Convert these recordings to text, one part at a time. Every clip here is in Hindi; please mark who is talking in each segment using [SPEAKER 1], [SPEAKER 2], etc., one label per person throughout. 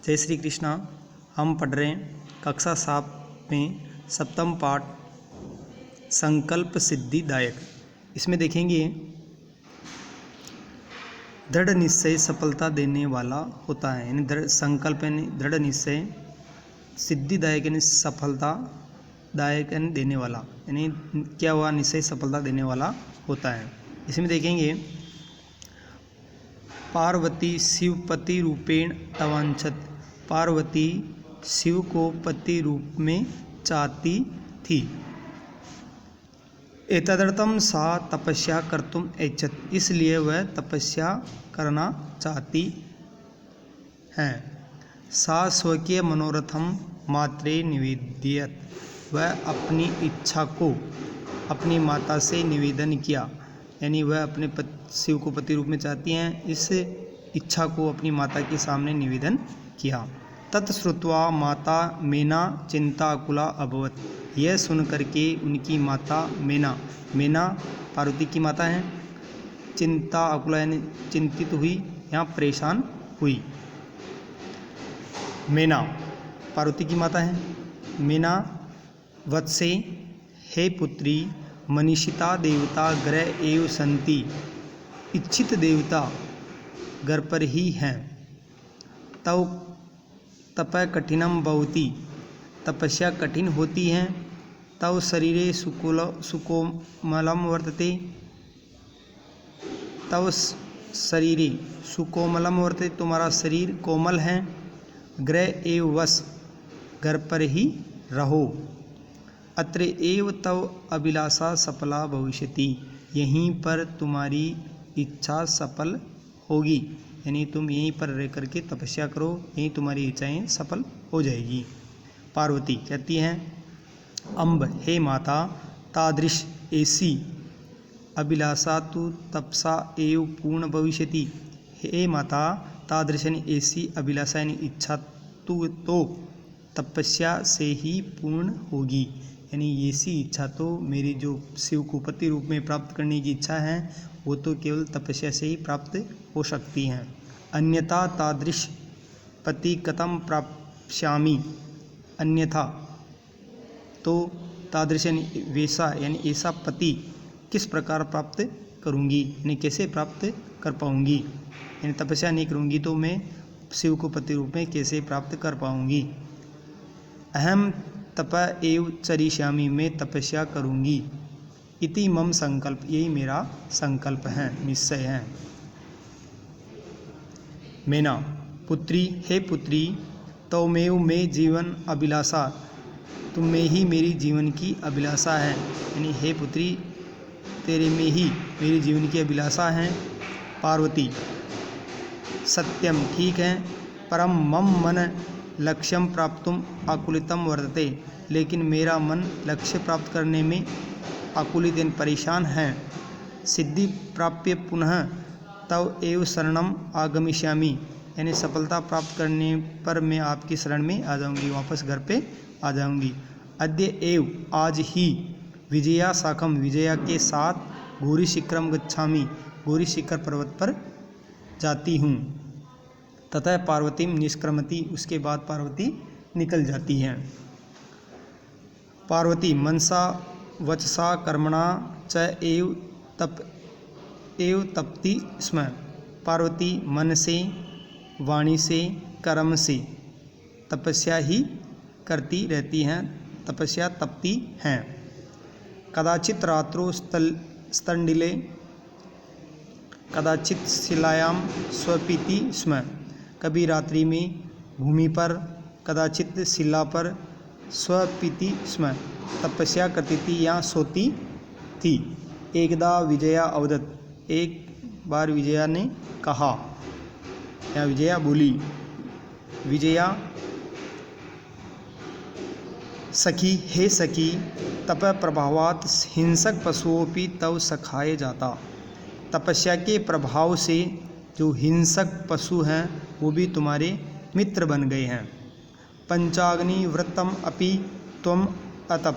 [SPEAKER 1] जय श्री कृष्णा। हम पढ़ रहे हैं कक्षा 7 में सप्तम पाठ संकल्प सिद्धिदायक। इसमें देखेंगे दृढ़ निश्चय सफलता देने वाला होता है, यानी दृढ़ संकल्प यानी दृढ़ निश्चय, सिद्धिदायक यानी सफलता दायक यानी देने वाला, यानी क्या हुआ निश्चय सफलता देने वाला होता है। इसमें देखेंगे पार्वती शिवपति रूपेण तवांछत, पार्वती शिव को पति रूप में चाहती थी। एतदर्थम सा तपस्या कर्तुम ऐच्छत, इसलिए वह तपस्या करना चाहती हैं। सा स्वकीय मनोरथम मात्रे निवेद्यत, वह अपनी इच्छा को अपनी माता से निवेदन किया, यानी वह अपने शिव को पति रूप में चाहती हैं, इस इच्छा को अपनी माता के सामने निवेदन किया। तत्श्रुत्वा माता मेना चिंताकुला अभवत, यह सुन करके उनकी माता मेना पार्वती की माता हैं, चिंता अकुला यानी चिंतित हुई, यहाँ परेशान हुई। मेना पार्वती की माता हैं। मेना वत्से, हे पुत्री, मनीषिता देवता ग्रह एव संति, इच्छित देवता घर पर ही हैं। तव तप कठिनम भवति, तपस्या कठिन होती हैं। तव शरीरे सुकोमलम वर्तते, तव शरीरे सुकोमलम वर्तते, तुम्हारा शरीर कोमल है। ग्रह एव वस, घर पर ही रहो। अत्र एव तव अभिलाषा सफला भविष्यति, यहीं पर तुम्हारी इच्छा सफल होगी, यानी तुम यहीं पर रह करके तपस्या करो, यहीं तुम्हारी इच्छाएं सफल हो जाएगी। पार्वती कहती हैं अम्ब, हे माता, तादृश ऐसी अभिलाषा तु तपसा एव पूर्ण भविष्यति, हे माता तादृश ऐसी अभिलाषा यानी इच्छा तो तपस्या से ही पूर्ण होगी, यानी ऐसी इच्छा तो मेरी जो शिव को पति रूप में प्राप्त करने की इच्छा है वो तो केवल तपस्या से ही प्राप्त हो सकती हैं। अन्यथा तादृश पति कथम प्राप्स्यामि, अन्यथा तो तादृश यानी वैसा यानी ऐसा पति किस प्रकार प्राप्त करूंगी, यानी कैसे प्राप्त कर पाऊंगी, यानी तपस्या नहीं करूंगी तो मैं शिव को पति रूप में कैसे प्राप्त कर पाऊंगी। अहम तप एव चरिष्यामि, मैं तपस्या करूंगी। इति मम संकल्प, यही मेरा संकल्प है, निश्चय है। मेना पुत्री, हे पुत्री, तवमेव में जीवन अभिलाषा, तुम में ही मेरी जीवन की अभिलाषा है, यानी हे पुत्री तेरे में ही मेरी जीवन की अभिलाषा है। पार्वती सत्यम, ठीक है। परम मम मन लक्ष्यम प्राप्तुम आकुलितम वर्तते, लेकिन मेरा मन लक्ष्य प्राप्त करने में आकुलित यानी परेशान है। सिद्धि प्राप्य पुनः तव एव शरणम आगमिष्यामि, यानी सफलता प्राप्त करने पर मैं आपकी शरण में आ जाऊंगी, वापस घर पे आ जाऊंगी। अद्य एव, आज ही, विजया साकम, विजया के साथ गौरी शिखरम गच्छामि, गौरी शिखर पर्वत पर जाती हूँ। तथा पार्वतीम निष्क्रमति, उसके बाद पार्वती निकल जाती हैं। पार्वती मनसा वचसा कर्मणा च एव तपति स्म, पार्वती मन से वाणी से कर्म से तपस्या ही करती रहती हैं, तपस्या तपती हैं। कदाचित रात्रो स्तंडिले कदाचित शिलायाम स्वपीति स्म, कभी रात्रि में भूमि पर कदाचित शिला पर स्वपीति स्म, तपस्या करती थी या सोती थी। एकदा विजया अवदत, एक बार विजया ने कहा या विजया बोली। विजया सखी, हे सखी, तप प्रभावात् हिंसक पशुओपि तव सखाए जाता, तपस्या के प्रभाव से जो हिंसक पशु हैं वो भी तुम्हारे मित्र बन गए हैं। पंचाग्नि व्रतम अपि त्वम अतप,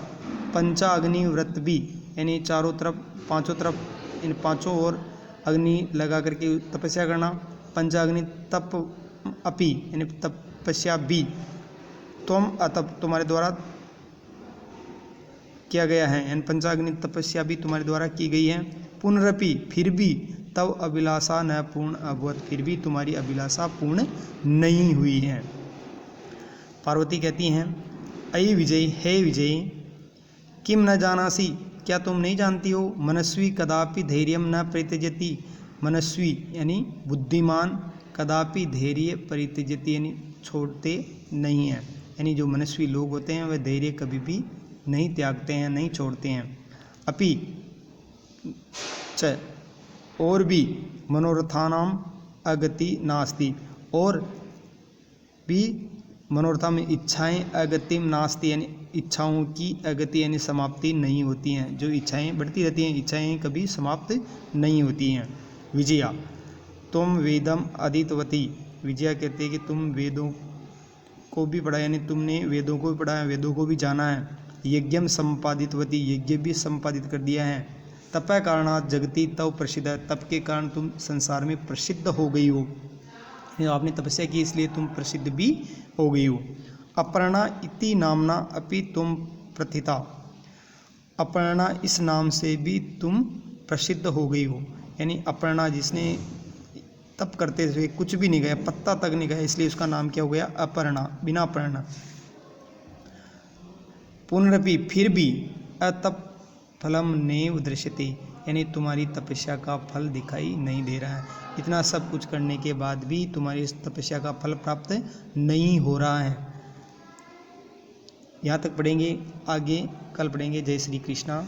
[SPEAKER 1] पंचाग्नि व्रत भी यानी चारों तरफ पांचों तरफ इन पांचों ओर अग्नि लगा करके तपस्या करना। पंचाग्नि तप अपि यानी तप तपस्या भी तुम अतप तुम्हारे द्वारा किया गया है, यानी पंचाग्नि तपस्या भी तुम्हारे द्वारा की गई है। पुनरपि फिर भी, तव अभिलाषा न पूर्ण अभवत फिर भी तुम्हारी अभिलाषा पूर्ण नहीं हुई है। पार्वती कहती हैं अयि विजय, हे विजय, किम न जानासी, क्या तुम नहीं जानती हो, मनस्वी कदापि धैर्यम न परित्यजति, मनस्वी यानी बुद्धिमान, कदापि धैर्य परित्यजति यानी छोड़ते नहीं हैं, यानी जो मनस्वी लोग होते हैं वह धैर्य कभी भी नहीं त्यागते हैं, नहीं छोड़ते हैं। अपि च और भी, मनोरथानाम अगति नास्ति और भी, मनोरथा में इच्छाएं, अगतिम नास्ति यानी इच्छाओं की अगति यानी समाप्ति नहीं होती हैं, जो इच्छाएं बढ़ती रहती हैं, इच्छाएं कभी समाप्त नहीं होती हैं। विजया, तुम वेदम अधीतवती, विजया कहते हैं कि तुम वेदों को भी पढ़ा, यानी तुमने वेदों को भी पढ़ा है, वेदों को भी जाना है। यज्ञम संपादितवती, यज्ञ भी संपादित कर दिया है। तपः कारणात् जगति तव प्रसिद्ध, तप के कारण तुम संसार में प्रसिद्ध हो गई हो, आपने तपस्या की इसलिए तुम प्रसिद्ध भी हो गई हो। अपर्णा इति नामना अपि तुम प्रथिता, अपर्णा इस नाम से भी तुम प्रसिद्ध हो गई हो, यानी अपर्णा जिसने तप करते हुए कुछ भी नहीं गया, पत्ता तक नहीं गया, इसलिए उसका नाम क्या हो गया, अपर्णा, बिना अपर्णा। पुनरपि फिर भी, अतप फलम नैव दृश्यते, यानी तुम्हारी तपस्या का फल दिखाई नहीं दे रहा है, इतना सब कुछ करने के बाद भी तुम्हारी इस तपस्या का फल प्राप्त नहीं हो रहा है। यहाँ तक पढ़ेंगे, आगे कल पढ़ेंगे। जय श्री कृष्णा।